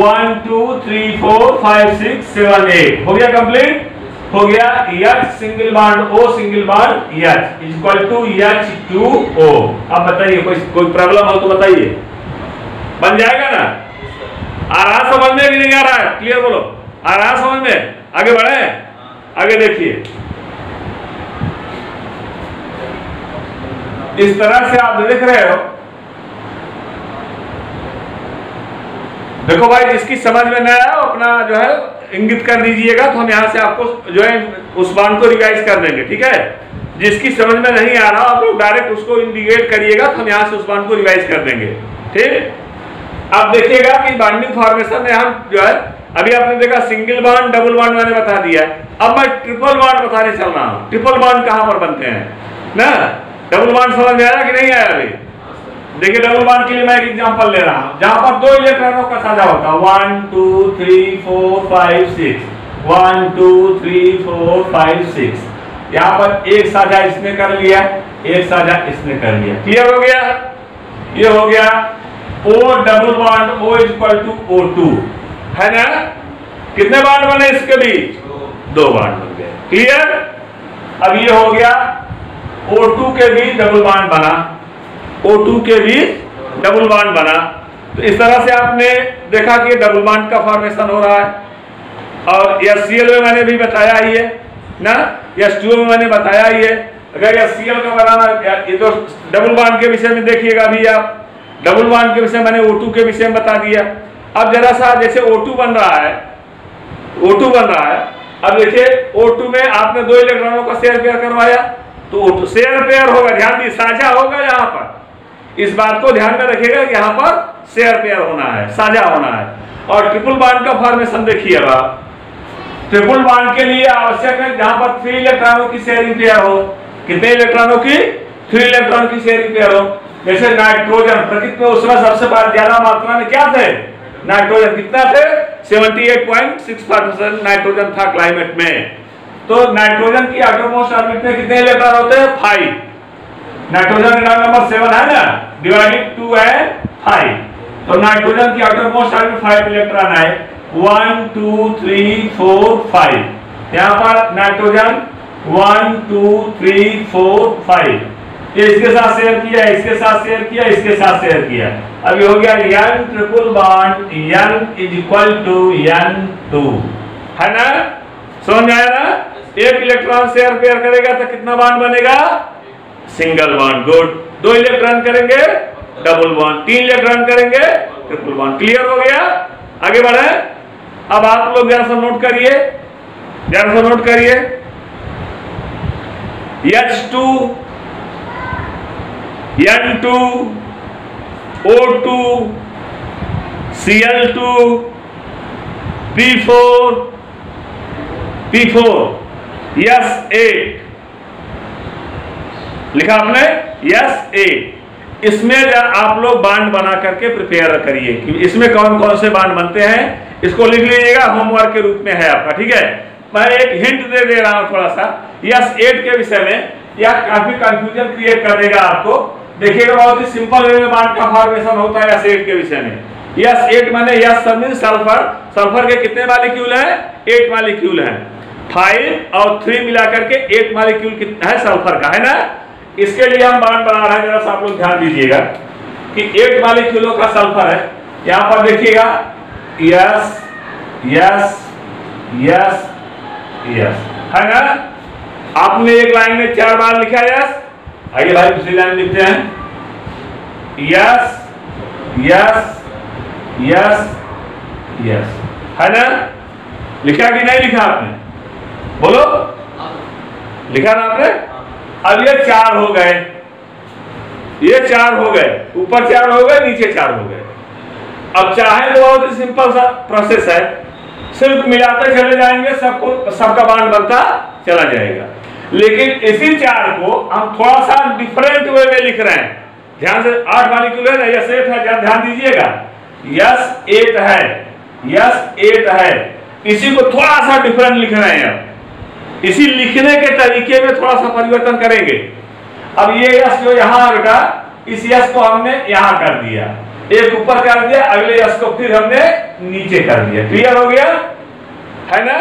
1 2 3 4 5 6 7 8। हो गया कंप्लीट। हो गया H single bond O single bond H equal to H2O। अब बताइए कोई प्रॉब्लम हो तो बताइए, बन जाएगा ना? आ रहा समझ में कि नहीं आ रहा है? क्लियर बोलो, आ रहा समझ में? आगे बढ़े, आगे देखिए। इस तरह से आप देख रहे हो। देखो भाई, जिसकी समझ में न आया अपना जो है इंगित कर दीजिएगा, तो हम यहाँ से आपको जो है उस बांध को रिवाइज कर देंगे। ठीक है, जिसकी समझ में नहीं आ रहा आप लोग डायरेक्ट उसको इंडिकेट करिएगा, तो हम यहाँ से उस बांध को रिवाइज कर देंगे। ठीक, आप देखिएगा कि बाइंडिंग फॉर्मेशन में हम जो है अभी आपने देखा सिंगल बॉन्ड डबल बॉन्ड मैंने बता दिया। अब मैं ट्रिपल बॉन्ड बताने चल रहा हूँ। ट्रिपल बॉन्ड कहाँ पर बनते हैं ना? डबल बॉन्ड समझ में आया कि नहीं आया? अभी देखिए डबल बॉन्ड के लिए मैं एक एग्जांपल ले रहा हूं, जहां पर दो इलेक्ट्रॉनों का साझा होता है 1 2 3 4 5 6 1 2 3 4 5 6। यहां पर एक साझा इसने कर लिया, एक साझा इसने कर लिया। क्लियर हो गया? ये हो गया O double bond O equal to O2 है ना? कितने बॉन्ड बने इसके बीच? 2 बॉन्ड बन गए। क्लियर? अब ये हो गया O2 के बीच डबल बॉन्ड बना, O2 के बीच डबल बॉन्ड बना। तो इस तरह से आपने देखा कि डबल बॉन्ड का फॉर्मेशन हो रहा है। और HCl में मैंने भी बताया ही है ना, H2O में मैंने बताया ही है। अगर HCl का बनाना, ये तो डबल बॉन्ड के विषय में देखिएगा। अभी आप डबल बॉन्ड के विषय मैंने O2 के विषय में बता दिया। अब जरा सा जैसे O2 बन रहा है, O2 बन रहा है। अब देखिए O2 में आपने 2 इलेक्ट्रॉनों का शेयर पेयर करवाया, तो O2 शेयर पेयर होगा, ध्यान दी, साझा होगा। यहाँ पर इस बात को ध्यान में रखिएगा कि यहाँ पर शेयर पेयर होना है, साझा होना है। और ट्रिपल बॉन्ड का फॉर्मेशन देखिएगा। ट्रिपल बॉन्ड के लिए आवश्यक है जहां पर 3 इलेक्ट्रॉनों की शेयरिंग पेयर हो। कितने इलेक्ट्रॉनों की? 3 इलेक्ट्रॉन की शेयरिंग पेयर हो। जैसे नाइट्रोजन, प्रकृति में उस समय सबसे ज्यादा मात्रा में क्या थे? नाइट्रोजन। कितना थे? 78.6% नाइट्रोजन था क्लाइमेट में। तो नाइट्रोजन की आटोमोस्ट ऑर्बिट में कितने इलेक्ट्रॉन होते हैं? 5। नाइट्रोजन नंबर 7 है ना, डिवाइडेड 2 है 5। तो नाइट्रोजन की आटोमोस्ट ऑर्बिट 5 इलेक्ट्रॉन आए। 1 2 3 4 5। यहाँ पर नाइट्रोजन 1 2 3 4 5। ये इसके साथ शेयर किया, इसके साथ शेयर किया, इसके साथ शेयर किया। अब ये हो गया N triple bond N is equal to N2 है ना? समझ में आया ना? एक इलेक्ट्रॉन शेयर पेयर करेगा तो कितना बॉन्ड बनेगा? Single bond. गुड। 2 इलेक्ट्रॉन करेंगे डबल बॉन्ड, 3 इलेक्ट्रॉन करेंगे ट्रिपल बॉन्ड। क्लियर हो गया? आगे बढ़े। अब आप लोग जरा सा नोट करिए, जरा सा नोट करिए। H2 N2 O2 Cl2 P4 S8 लिखा आपने S8। इसमें आप लोग बांड बना करके प्रिपेयर करिए कि इसमें कौन कौन से बांड बनते हैं, इसको लिख लीजिएगा, होमवर्क के रूप में है आपका। ठीक है, मैं एक हिंट दे रहा हूं थोड़ा सा S8 के विषय में, यह काफी कंफ्यूजन क्रिएट कर देगा आपको। देखिएगा बहुत ही सिंपल वे में बांड का फॉर्मेशन होता है S8 के विषय में। S8 माने S मींस सल्फर, सल्फर के कितने मॉलिक्यूल हैं? 8 मॉलिक्यूल हैं। 5 और 3 मिलाकर के 8 मॉलिक्यूल कितना है सल्फर का, है ना। इसके लिए हम बांड बना रहे हैं, जरा सा आप लोग ध्यान दीजिएगा कि 8 मॉलिक्यूलों का सल्फर है। यहां पर देखिएगा यस यस यस यस, है ना। आपने एक लाइन में 4 बार लिखा यस। आइए भाई दूसरी लाइन लिखते हैं यस यस यस यस, है ना। लिखा कि नहीं लिखा आपने? बोलो, लिखा ना आपने? अब ये 4 हो गए, ये 4 हो गए, ऊपर 4 हो गए, नीचे 4 हो गए। अब चाहे तो बहुत ही सिंपल सा प्रोसेस है, सिर्फ मिलाते चले जाएंगे, सबको सबका बांड बनता चला जाएगा। लेकिन इसी 4 को हम थोड़ा सा डिफरेंट वे में लिख रहे हैं। ध्यान से 8 मॉलिक्यूल है ना, S8 है, ध्यान दीजिएगा। S8 है, S8 है, इसी को थोड़ा सा डिफरेंट लिख रहे हैं। इसी लिखने के तरीके में थोड़ा सा परिवर्तन करेंगे। अब ये यस जो यहां बेटा, इस यस को हमने यहां कर दिया, एक ऊपर कर दिया, अगले यस को फिर हमने नीचे कर दिया। क्लियर हो गया, है ना।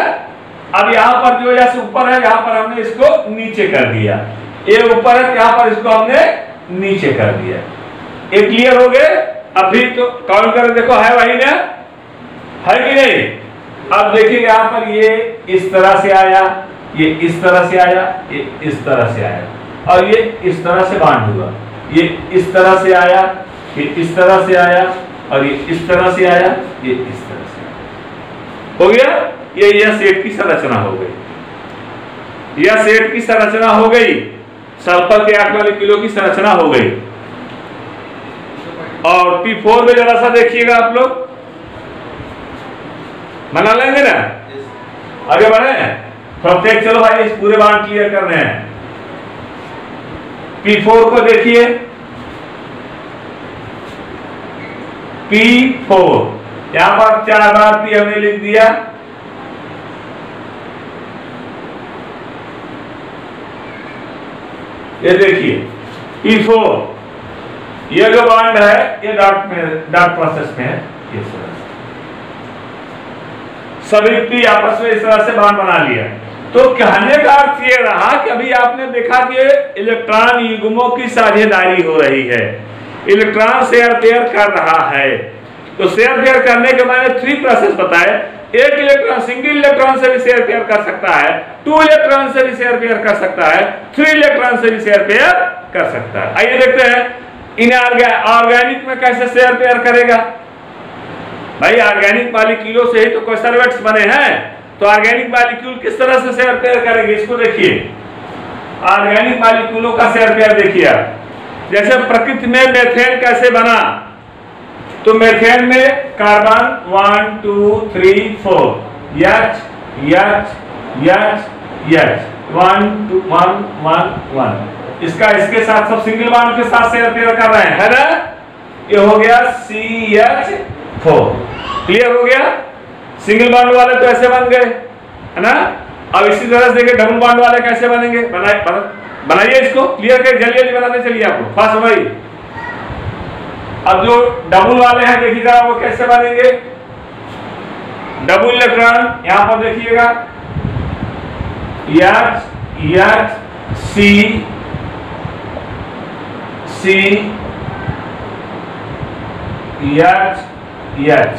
अब यहां पर जो यस ऊपर है, यहां पर हमने इसको नीचे कर दिया। ए ऊपर है, यहां पर इसको हमने नीचे कर दिया। ये क्लियर हो गए। अभी तो काउंट कर देखो, है वही ना, है कि नहीं। अब देखिए यहां पर ये इस तरह से आया, ये इस तरह से आया, ये इस तरह से आया, और ये इस तरह से बांड हुआ। ये इस तरह से आया, ये इस तरह से आया, और ये इस तरह से आया, ये इस तरह से आया। हो गया। ये S8 की संरचना हो गई, S8 की संरचना हो गई, सल्फर के 8 मॉलिक्यूलों की संरचना हो गई। और P4 में जरा सा देखिएगा आप लोग, बना लेंगे ना। आगे बढ़े प्रत्येक, चलो भाई इस पूरे बांड क्लियर करने हैं। P4 को देखिए, P4 यहां पर 4 बार P हमने लिख दिया। ये देखिए P4, ये जो बांड है ये डॉट प्रोसेस में है। इस तरह से सभी P आपस में इस तरह से बांड बना लिया। तो कहने का अर्थ ये रहा कि अभी आपने देखा कि इलेक्ट्रॉन युग्मों की साझेदारी हो रही है, इलेक्ट्रॉन शेयर पेयर कर रहा है। तो शेयर पेयर करने के मैंने 3 प्रोसेस बताए। एक इलेक्ट्रॉन सिंगल इलेक्ट्रॉन से भी शेयर पेयर कर सकता है, 2 इलेक्ट्रॉन से भी शेयर पेयर कर सकता है, 3 इलेक्ट्रॉन से भी शेयर पेयर कर सकता है। आइए देखते हैं इनऑर्गेनिक में कैसे शेयर पेयर करेगा। भाई ऑर्गेनिक मॉलिक्यूलों से ही तो कंसर्वेट्स बने हैं, तो ऑर्गेनिक मॉलिक्यूल किस तरह से शेयर पेयर करेंगे, इसको देखिए। ऑर्गेनिक मॉलिक्यूलों का शेयर पेयर देखिए आप। जैसे प्रकृति में मेथेन कैसे बना, तो मेथेन में carbon 1 2 3 4 H H H H 1 2 1 1 1, इसका इसके साथ सब सिंगल बॉन्ड के साथ शेयर पेयर कर रहे हैं, है ना। ये हो गया CH4। क्लियर हो गया। सिंगल बॉन्ड वाले तो ऐसे बन गए, है ना। अब इसी तरह से देखिए डबल बॉन्ड वाले कैसे बनेंगे, बनाइए इसको। क्लियर कर, जल्दी जल्दी बनाते चलिए आपको, फास्ट भाई। अब जो डबल वाले हैं देखिएगा वो कैसे बनेंगे। डबल इलेक्ट्रॉन यहां पर देखिएगा H H C C H H,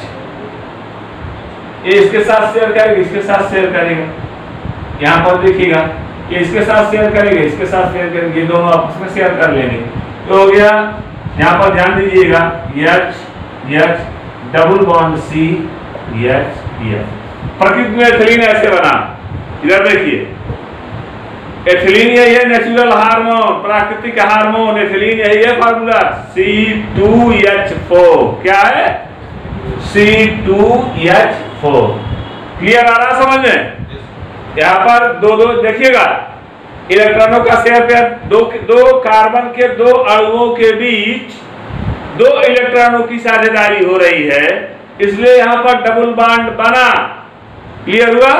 ये इसके साथ शेयर करेगा, इसके साथ शेयर करेगा। यहां पर देखिएगा ये इसके साथ शेयर करेगा, इसके साथ शेयर करेंगे, ये दोनों आपस में शेयर कर लेंगे। तो हो गया, यहाँ पर ध्यान दीजिएगा, H H double bond C H H। प्रकृति में एथिलीन ऐसे बना, इधर देखिए, एथिलीन यही है नेचुरल हार्मोन, प्राकृतिक हार्मोन, एथिलीन यही है फार्मूला, C2H4। क्या है? C2H4। क्लियर आ रहा समझ में? यहाँ पर दो दो देखिएगा, इलेक्ट्रॉनों का शेयर पेयर, दो कार्बन के दो अणुओं के बीच दो इलेक्ट्रॉनों की साझेदारी हो रही है, इसलिए यहाँ पर डबल बॉन्ड बना। क्लियर हुआ?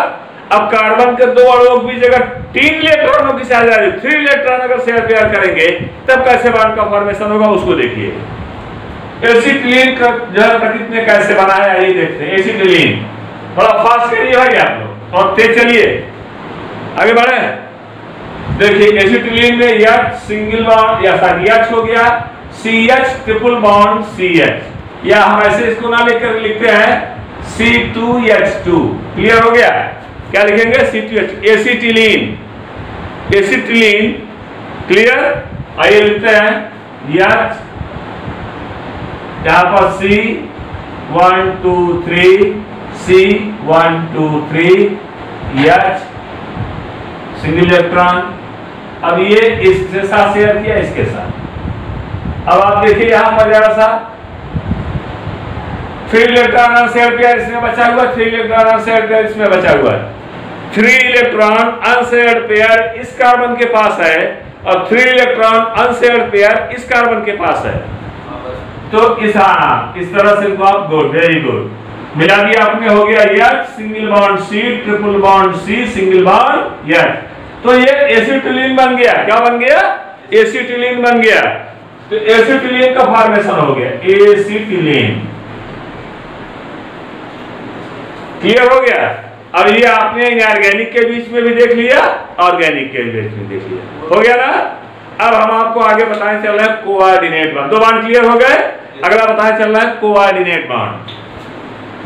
अब कार्बन के दो अणुओं के बीच अगर 3 इलेक्ट्रॉनों की साझेदारी, 3 इलेक्ट्रॉन अगर शेयर पेयर करेंगे तब कैसे बॉन्ड का फॉर्मेशन होगा, उसको देखिए। एसिटिलीन का जो प्रकृति में कैसे बना है यही देखते हैं। एसिटिलीन थोड़ा फास्ट करिए भाई आप लोग, और तेज चलिए, आगे बढ़े। देखिए एसिटिलीन में H सिंगल बॉन्ड या साथ H हो गया, CH ट्रिपल बॉन्ड CH, या हम ऐसे इसको ना लेकर लिखते हैं C2H2। क्लियर हो गया? क्या लिखेंगे? C2H। Acetylene, acetylene. क्लियर? आइए लिखते हैं H, यहां पर C 1 2 3, C 1 2 3, H single electron. अब ये इसके साथ शेयर किया, इसके साथ। अब आप देखिए यहां पर जरा सा 3 इलेक्ट्रॉन अनशेयर्ड पेयर इसमें बचा हुआ, 3 इलेक्ट्रॉन अनशेयर्ड पेयर इसमें बचा हुआ है। 3 इलेक्ट्रॉन अनशेयर्ड पेयर इस कार्बन के पास है और 3 इलेक्ट्रॉन अनशेयर्ड पेयर इस कार्बन के पास है। तो इस तरह से आप गुड, वेरी गुड, मिला दिया आपने, हो गया H single bond C triple bond C single bond H। तो ये एसिटिलीन बन गया। क्या बन गया? एसिटिलीन बन गया। तो एसिटिलीन का फॉर्मेशन हो गया एसिटिलीन। क्लियर हो गया? अब ये आपने इनऑर्गेनिक के बीच में भी देख लिया, ऑर्गेनिक के बीच में देख लिया, हो गया ना। अब हम आपको आगे बताएं चल रहा है कोऑर्डिनेट बॉन्ड। 2 बॉन्ड क्लियर हो गए, अगला बताएं चल रहा है कोऑर्डिनेट बॉन्ड।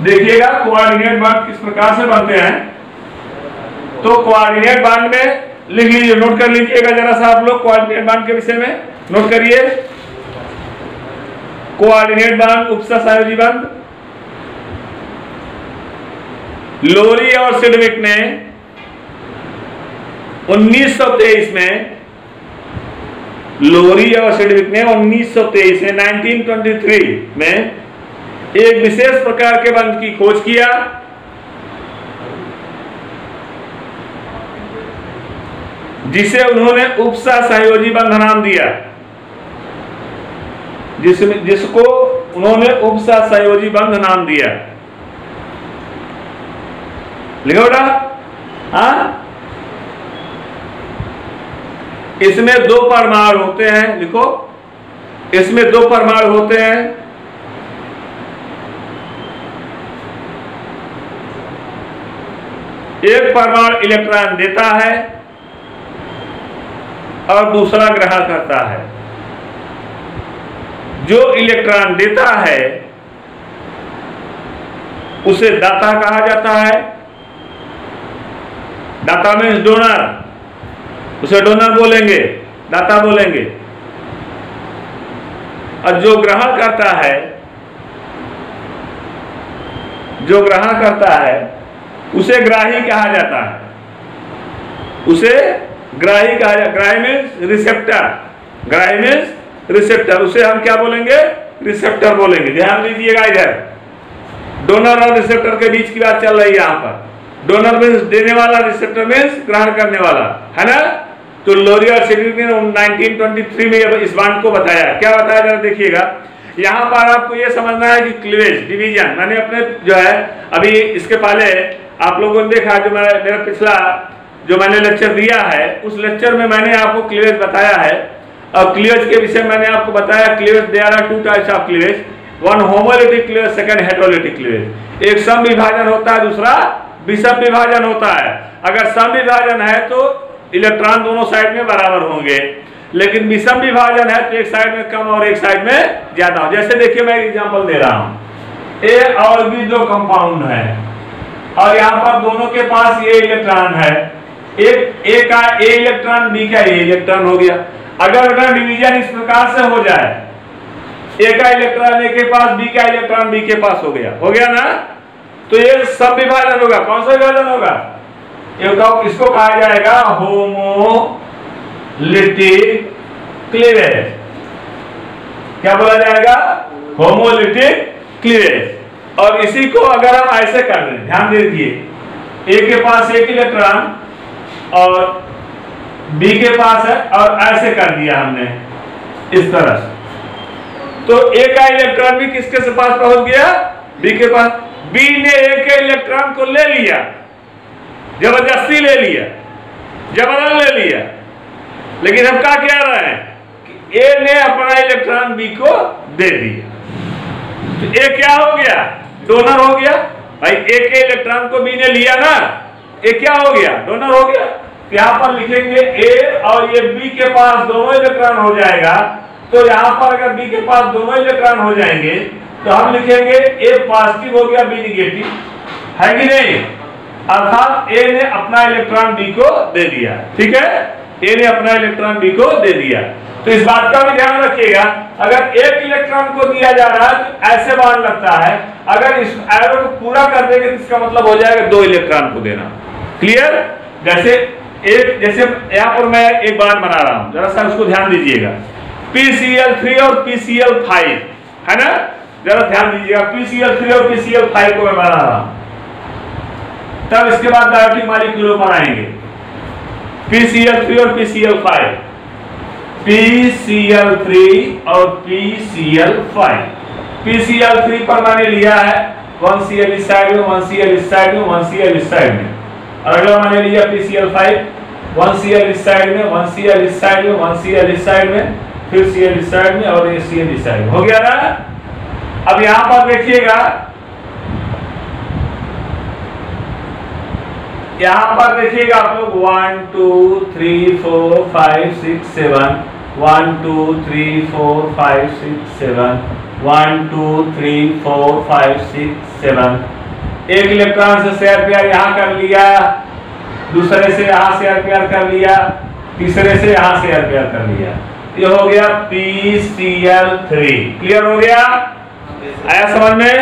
देखिएगा कोऑर्डिनेट बॉन्ड किस प्रकार से बनते हैं। तो कोऑर्डिनेट बॉन्ड में लिख लीजिए, नोट कर लीजिएगा जरा सा आप लोग कोऑर्डिनेट बॉन्ड के विषय में नोट करिए। कोऑर्डिनेट बॉन्ड उपसहसंयोजी बंध। लोरी और सिडविक ने 1923 में, लोरी और सिडविक ने 1923 में 1923 में एक विशेष प्रकार के बंध की खोज किया जिसे उन्होंने उपसहसंयोजी बंध नाम दिया, जिसको उन्होंने उपसहसंयोजी बंध नाम दिया। लिखो बेटा। हाँ, इसमें 2 परमाणु होते हैं। लिखो, इसमें 2 परमाणु होते हैं। एक परमाणु इलेक्ट्रॉन देता है और दूसरा ग्रहण करता है। जो इलेक्ट्रॉन देता है उसे दाता कहा जाता है। दाता मीन्स डोनर, उसे डोनर बोलेंगे, दाता बोलेंगे। और जो ग्रहण करता है, जो ग्रहण करता है उसे ग्राही कहा जाता है। उसे ग्राही कहा जाता है। ग्राही मीन्स रिसेप्टर, ग्राही मीन्स रिसेप्टर, उसे हम क्या बोलेंगे? रिसेप्टर बोलेंगे। ध्यान दीजिएगा, इधर डोनर और रिसेप्टर के बीच की बात चल रही है। यहाँ पर डोनर मीन्स देने वाला, रिसेप्टर मीन्स ग्रहण करने वाला, है ना। तो लोरी और सिडविक ने 1923 में इस बॉन्ड को बताया। क्या बताया जरा देखिएगा। यहाँ पर आपको ये समझना है कि क्लीवेज डिवीजन, मैंने अपने जो है अभी इसके पहले आप लोगों ने देखा, जो मेरा पिछला जो मैंने लेक्चर दिया है उस लेक्चर में मैंने आपको क्लीवेज बताया है। और क्लीवेज के विषय मैंने आपको बताया, cleavage there are 2 types of cleavage, one homolytic cleavage, second heterolytic cleavage. एक सम विभाजन होता है, दूसरा विषम विभाजन होता है। अगर सम विभाजन है तो इलेक्ट्रॉन दोनों साइड में बराबर होंगे, लेकिन विषम विभाजन है तो एक साइड में कम और एक साइड में ज्यादा हो। जैसे देखिए मैं एग्जांपल दे रहा हूं, ए और बी 2 कंपाउंड है और यहाँ पर दोनों के पास ये इलेक्ट्रॉन है। एक ए का ए इलेक्ट्रॉन, बी का ए इलेक्ट्रॉन हो गया। अगर बेटा डिवीजन इस प्रकार से हो जाए, ए का इलेक्ट्रॉन ए के पास, बी का इलेक्ट्रॉन बी के पास हो गया ना, तो ये सब विभाजन होगा। कौन सा विभाजन होगा? इसको कहा जाएगा होमोलिटिक क्लीवेज। क्या बोला जाएगा? Homolytic cleavage. और इसी को अगर हम ऐसे कर दें, ध्यान दीजिए, ए के पास एक इलेक्ट्रॉन और बी के पास है, और ऐसे कर दिया हमने इस तरह से, तो ए का इलेक्ट्रॉन भी किसके से पास पहुंच गया? बी के पास। बी ने ए के इलेक्ट्रॉन को ले लिया, जबरदस्ती ले लिया, जबरन ले लिया, लेकिन हम क्या कह रहे हैं कि ए ने अपना इलेक्ट्रॉन बी को दे दिया, तो ए क्या हो गया? डोनर हो गया। भाई ए के इलेक्ट्रॉन को बी ने लिया ना, ए क्या हो गया? डोनर हो गया। यहाँ पर लिखेंगे ए और ये बी के पास दोनों इलेक्ट्रॉन हो जाएगा, तो यहाँ पर अगर बी के पास दोनों इलेक्ट्रॉन हो जाएंगे तो हम लिखेंगे ए पॉजिटिव हो गया, बी निगेटिव, है कि नहीं? अर्थात ए ने अपना इलेक्ट्रॉन बी को दे दिया। ठीक है, ए ने अपना इलेक्ट्रॉन बी को दे दिया। तो इस बात का भी ध्यान रखिएगा, अगर एक इलेक्ट्रॉन को दिया जा रहा है तो ऐसे बाण लगता है, अगर इस एरो को पूरा कर देंगे तो इसका मतलब हो जाएगा 2 इलेक्ट्रॉन को देना। क्लियर? जैसे यहाँ पर मैं एक बाण बना रहा हूं, जरा सा उसको ध्यान दीजिएगा। PCl3 और PCl5 है ना, जरा ध्यान दीजिएगा। PCl3 और PCl5 को मैं बना रहा हूं, तब इसके बाद डायोटिक मॉलिक्यूल पर आएंगे। PCl3 और PCl5, PCl3 और PCl5। PCl3 पर मैंने लिया है 1Cl इस साइड में, 1Cl इस साइड में, 1Cl इस साइड में, और अगला मैंने लिया PCl5, 1Cl इस साइड में, 1Cl इस साइड में, 1Cl इस साइड में, फिर Cl इस साइड में और ये Cl इस साइड में। हो गया ना? अब यहां पर देखिएगा, यहां पर देखिएगा आप लोग 1 2 3 4 5 6 7, 1 2 3 4 5 6 7, 1 2 3 4 5 6 7। एक इलेक्ट्रॉन से शेयर पेयर यहां कर लिया, दूसरे से यहां शेयर पेयर कर लिया, तीसरे से यहां शेयर पेयर कर लिया। ये हो गया PCl3। क्लियर हो गया? आया समझ में?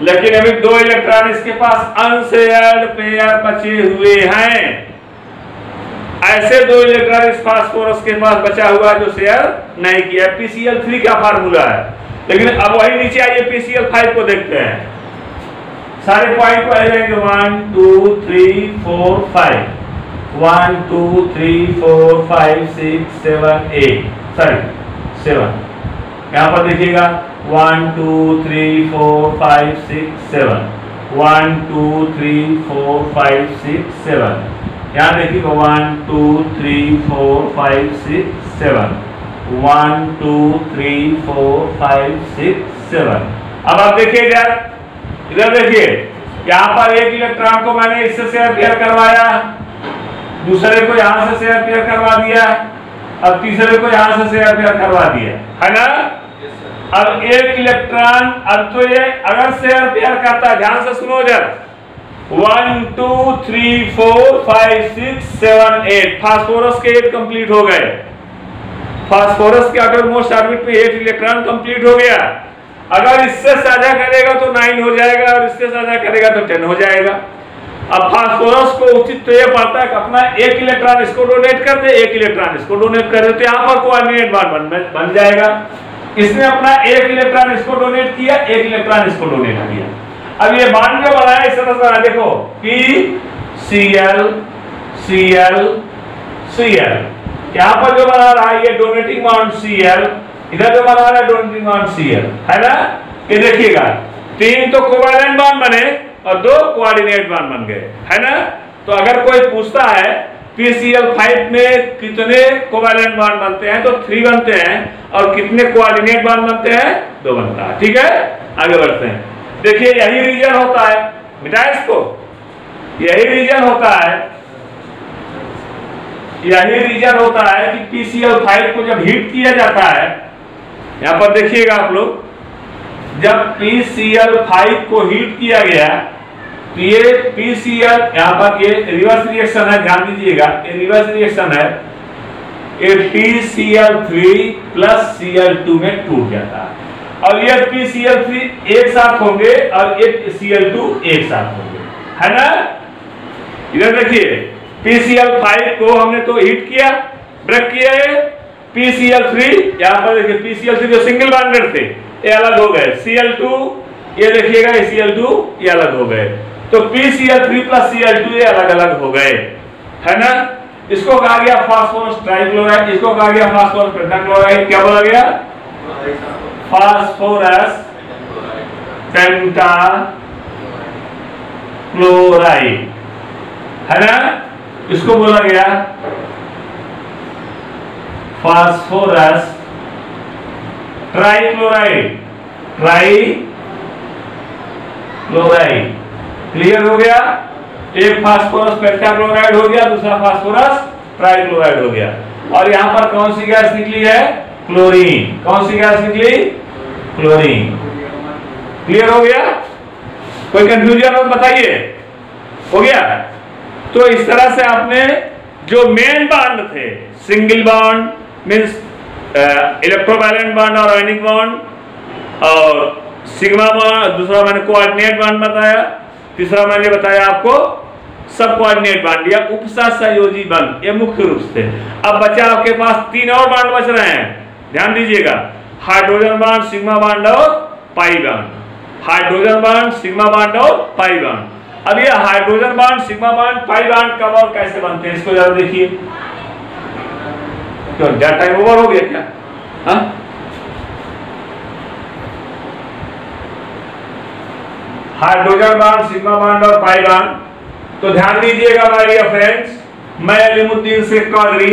लेकिन अभी 2 इलेक्ट्रॉन इसके पास अनशेयर्ड पेयर बचे हुए हैं। ऐसे 2 इलेक्ट्रॉन इस फास्फोरस के पास बचा हुआ जो शेयर नहीं किया। PCl3 का फार्मूला है। लेकिन अब वही नीचे आइए, PCl5 को देखते हैं। सारे पॉइंट को आ जाएंगे 1 2 3 4 5, 1 2 3 4 5 6 7 8, सॉरी 7। यहाँ पर देखिएगा 1 2 3 4 5 6 7, 1 2 3 4 5 6 7। यहाँ देखिएगा 1 2 3 4 5 6 7, 1 2 3 4 5 6 7। अब आप देखिए इधर देखिए, यहाँ पर एक इलेक्ट्रॉन को मैंने इससे शेयर पेयर करवाया, दूसरे को यहाँ से शेयर पेयर करवा दिया, अब तीसरे को यहाँ से शेयर पेयर करवा दिया, है ना? अब एक इलेक्ट्रॉन, अब तो ये अगर शेयर पेयर करता है, ध्यान से सुनो जरा, 1 2 3 4 5 6 7 8, फास्फोरस के 8 कंप्लीट हो गए। फास्फोरस के आउटरमोस्ट ऑर्बिट में 8 इलेक्ट्रॉन कंप्लीट हो गया। अगर इससे साझा करेगा तो 9 हो जाएगा, और इससे साझा करेगा तो 10 हो जाएगा। अब फास्फोरस को उचित तो यह पड़ता है कि अपना 1 इलेक्ट्रॉन इसको डोनेट कर दे, 1 इलेक्ट्रॉन इसको डोनेट कर दे, तो यहाँ पर कोऑर्डिनेट बॉन्ड बन जाएगा। इसने अपना 1 इलेक्ट्रॉन इसको डोनेट किया, 1 इलेक्ट्रॉन इसको डोनेट किया। अब ये बॉन्ड जो बनाया इस तरह से, देखो PCl Cl Cl, यहाँ पर जो बना रहा है ये डोनेटिंग बॉन्ड Cl, इधर जो बना रहा है डोनेटिंग बॉन्ड Cl, है ना? ये देखिएगा 3 तो कोवैलेंट बॉन्ड बने और 2 कोऑर्डिनेट बॉन्ड बन गए, है ना? तो अगर कोई पूछता है PCl5 में कितने कोवैलेंट बॉन्ड बनते हैं, तो 3 बनते हैं, और कितने कोऑर्डिनेट बॉन्ड बनते हैं? 2 बनता है। ठीक है, आगे बढ़ते हैं। देखिए यही रीजन होता है, मिटाए इसको, यही रीजन होता है, यही रीजन होता है कि PCl5 को जब हीट किया जाता है, यहाँ पर देखिएगा आप लोग, जब PCl5 को हीट किया गया तो ये PCl, यहाँ पर ये रिवर्स रिएक्शन है, ध्यान दीजिएगा, ये रिवर्स रिएक्शन है। ये PCl3 प्लस Cl2 में टूट जाता है और ये PCl3 एक साथ होंगे और ये Cl2 एक साथ होंगे, है ना। इधर देखिए PCl5 को हमने तो हीट किया, ब्रेक किया, है PCl3 यहां पर देखिए PCl3 जो सिंगल बॉन्डेड थे ये अलग हो गए, Cl2 ये देखिएगा Cl2 ये अलग हो गए, तो PCl3 प्लस Cl2 ये अलग अलग हो गए, है ना। इसको कहा गया फास्फोरस ट्राइक्लोराइड, इसको कहा गया फास्फोरस पेंटाक्लोराइड। क्या बोला गया? फास्फोरस पेंटाक्लोराइड, है ना। इसको बोला गया फास्फोरस ट्राइक्लोराइड, ट्राइक्लोराइड। क्लियर हो गया? एक फास्फोरस पेंटाक्लोराइड हो गया, दूसरा फास्फोरस ट्राइक्लोराइड हो गया। और यहां पर कौन सी गैस निकली है? क्लोरीन। कौन सी गैस निकली? क्लोरीन। क्लियर हो गया? कोई कंफ्यूजन हो बताइए। हो गया? तो इस तरह से आपने जो मेन बॉन्ड थे, single bond means electrovalent bond और आयनिक बॉन्ड, और सिग्मा बॉन्ड, दूसरा मैंने कोऑर्डिनेट बॉन्ड बताया, तीसरा मैंने बताया आपको सब कोऑर्डिनेट बॉन्ड या उपसहसंयोजी बॉन्ड, ये मुख्य रूप से। अब बचा आपके पास तीन और बॉन्ड बच रहे हैं, ध्यान दीजिएगा, हाइड्रोजन बॉन्ड, सिग्मा बॉन्ड और pi bond. Hydrogen bond, sigma bond और पाई बॉन्ड। अब ये hydrogen bond, sigma bond, pi bond कब और कैसे बनते हैं इसको जरा देखिए। क्यों टाइम ओवर हो गया क्या? हाँ, हाइड्रोजन बॉन्ड, सिग्मा बॉन्ड और पाई बॉन्ड। तो ध्यान दीजिएगा माय डियर फ्रेंड्स, मैं अलीमुद्दीन शेख कादरी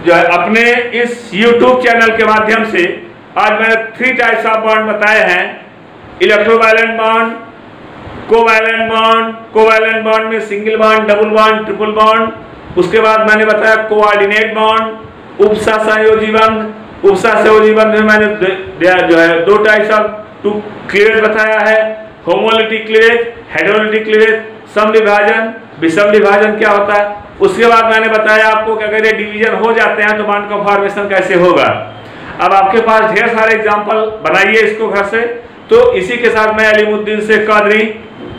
जो है अपने इस YouTube चैनल के माध्यम से आज मैंने 3 टाइप्स ऑफ बॉन्ड बताए हैं। Electrovalent bond, covalent bond, covalent bond में single bond, double bond, triple bond. उसके बाद मैंने बताया कोऑर्डिनेट बॉन्ड, उपसहसंयोजी बॉन्ड। उपसहसंयोजी बॉन्ड में मैंने जो है 2 टाइप्स ऑफ क्लीवेज बताया है, होमोलिटिक क्लीवेज, हेटेरोलिटिक क्लीवेज, सम विभाजन, विषम विभाजन क्या होता है। उसके बाद मैंने बताया आपको कि अगर ये डिवीजन हो जाते हैं तो बॉन्ड का फॉर्मेशन कैसे होगा। अब आपके पास ढेर सारे एग्जांपल बनाइए इसको घर से। तो इसी के साथ मैं अलीमुद्दीन शेख कादरी,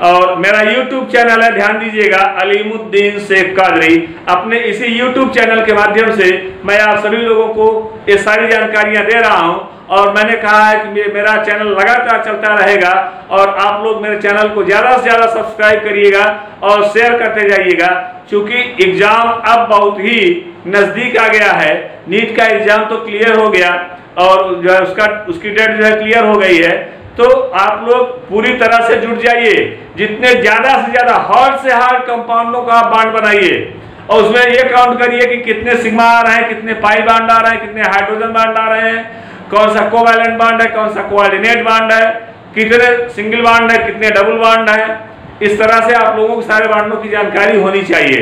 और मेरा YouTube चैनल है, ध्यान दीजिएगा, अलीमुद्दीन शेख कादरी। अपने इसी YouTube चैनल के माध्यम से मैं आप सभी लोगों को ये सारी जानकारियां दे रहा हूं, और मैंने कहा है कि मेरा चैनल लगातार चलता रहेगा, और आप लोग मेरे चैनल को ज़्यादा से ज़्यादा सब्सक्राइब करिएगा और शेयर करते जाइएगा, क्योंकि एग्ज़ाम अब बहुत ही नज़दीक आ गया है। नीट का एग्ज़ाम तो क्लियर हो गया और जो है उसकी डेट जो है क्लियर हो गई है। तो आप लोग पूरी तरह से जुट जाइए, जितने ज़्यादा से ज़्यादा हार्ड से हार्ड कंपाउंडों का आप बॉन्ड बनाइए, और उसमें ये काउंट करिए कि कितने सिग्मा आ रहे हैं, कितने पाई बॉन्ड आ रहे हैं, कितने हाइड्रोजन बॉन्ड आ रहे हैं, कौन सा कोवैलेंट बॉन्ड है, कौन सा कोऑर्डिनेट बॉन्ड है, कितने सिंगल बॉन्ड है, कितने डबल बॉन्ड है। इस तरह से आप लोगों को सारे बॉन्डों की जानकारी होनी चाहिए।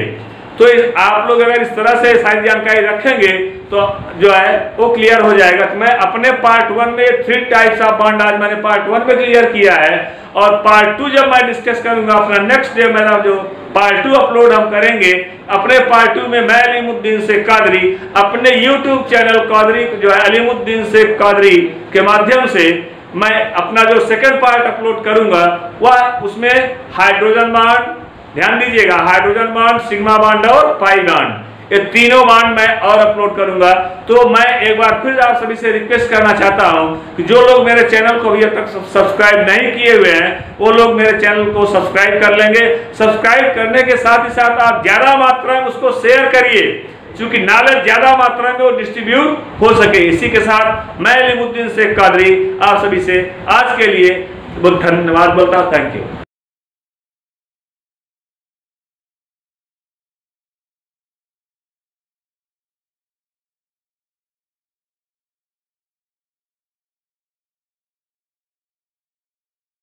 तो आप लोग अगर इस तरह से सारी जानकारी रखेंगे तो जो है वो क्लियर हो जाएगा। तो मैं अपने पार्ट 1 में 3 टाइप्स ऑफ बॉन्ड आज मैंने पार्ट 1 में क्लियर किया है, और पार्ट 2 जब मैं डिस्कस करूंगा अपना नेक्स्ट डे मेरा जो पार्ट 2 अपलोड हम करेंगे, अपने पार्ट 2 में मैं अलीमुद्दीन शेख कादरी अपने YouTube चैनल कादरी जो है अलीमुद्दीन शेख कादरी के माध्यम से मैं अपना जो सेकंड पार्ट अपलोड करूंगा वह उसमें हाइड्रोजन बॉन्ड, ध्यान दीजिएगा, हाइड्रोजन बॉन्ड, सिग्मा बॉन्ड और पाई बॉन्ड, ये तीनों बॉन्ड मैं और अपलोड करूंगा। तो मैं एक बार फिर आप सभी से रिक्वेस्ट करना चाहता हूं कि जो लोग मेरे चैनल को अभी तक सब्सक्राइब नहीं किए हुए हैं वो लोग मेरे चैनल को सब्सक्राइब कर लेंगे। सब्सक्राइब करने के साथ ही साथ आप ज्यादा मात्रा में उसको शेयर करिए, क्योंकि नॉलेज ज्यादा मात्रा में वो डिस्ट्रीब्यूट हो सके। इसी के साथ मैं अलीमुद्दीन शेख कादरी आप सभी से आज के लिए बहुत धन्यवाद बोलता हूँ। Thank you.